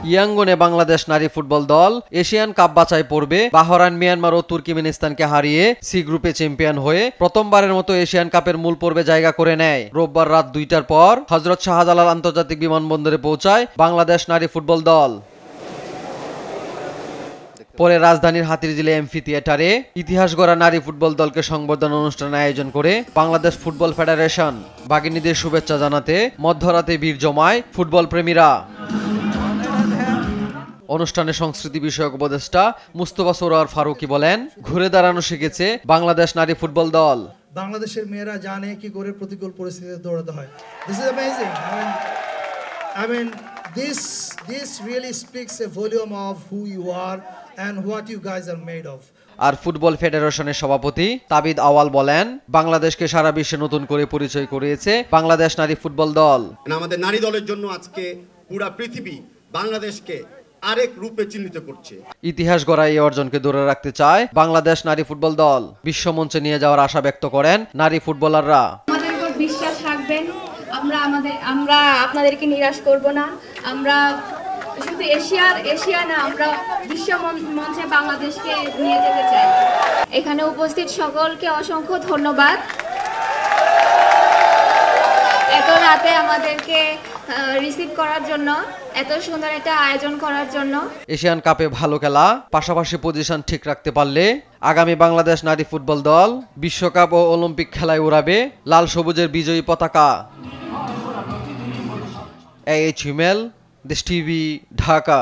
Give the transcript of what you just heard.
ইয়াঙ্গনে বাংলাদেশ নারী ফুটবল দল Asian cup বাছাই পর্বে বাহরাইন, মিয়ানমার ও তুর্কমেনিস্তানকে হারিয়ে সি গ্রুপে চ্যাম্পিয়ন হয়ে প্রথমবারের মতো এশিয়ান কাপের মূল পর্বে জায়গা করে নেয়। রোববার রাত 2টার পর হযরত শাহজালাল আন্তর্জাতিক বিমানবন্দরে পৌঁছায় বাংলাদেশ নারী ফুটবল দল। পরে রাজধানীর হাতিরঝিলে এমফি থিয়েটারে ইতিহাস গড়া নারী ফুটবল দলকে সংবর্ধনা অনুষ্ঠান আয়োজন করে বাংলাদেশ ফুটবল ফেডারেশন। বাগিনীদের শুভেচ্ছা জানাতে মধ্যরাতে ভিড় জমায় ফুটবল প্রেমীরা। অনুষ্ঠানে সংস্কৃতি বিষয়ক উপদেষ্টা মুস্তফা সরোয়ার ফারুকী বলেন, ঘুরে দাঁড়ানো শিখেছে বাংলাদেশ নারী ফুটবল দল। বাংলাদেশের মেয়েরা জানে কি করে প্রতিকূল পরিস্থিতিতে দৌড়াতে হয়। This is amazing. I mean this really speaks a volume of who you are and what you guys are made of. আর ফুটবল ফেডারেশনের সভাপতি তাবিদ আওয়াল বলেন, বাংলাদেশকে সারা বিশ্বে নতুন করে পরিচয় করিয়েছে বাংলাদেশ নারী ফুটবল দল। আমাদের নারী দলের জন্য আজকে পুরো পৃথিবী বাংলাদেশকে আরেক রূপে চিহ্নিত করছে। ইতিহাস গড়া এই অর্জনকে ধরে রাখতে চায় বাংলাদেশ নারী ফুটবল দল। বিশ্বমঞ্চে নিয়ে যাওয়ার আশা ব্যক্ত করেন নারী ফুটবলাররা। আমাদের উপর বিশ্বাস রাখবেন, আমরা আপনাদেরকে নিরাশ করব না। আমরা শুধু এশিয়া না, আমরা বিশ্ব মঞ্চে বাংলাদেশকে নিয়ে যেতে চাই। এখানে উপস্থিত সকলকে অসংখ্য ধন্যবাদ এত রাতে আমাদেরকে রিসিভ করার জন্য, এত সুন্দর একটা আয়োজন করার জন্য। এশিয়ান কাপে ভালো খেলা, পাশাপাশি পজিশন ঠিক রাখতে পারলে আগামী বাংলাদেশ নারী ফুটবল দল বিশ্বকাপ ও অলিম্পিক খেলায় উড়াবে লাল সবুজের বিজয়ী পতাকা। AH হিমেল, দেশ টিভি, ঢাকা।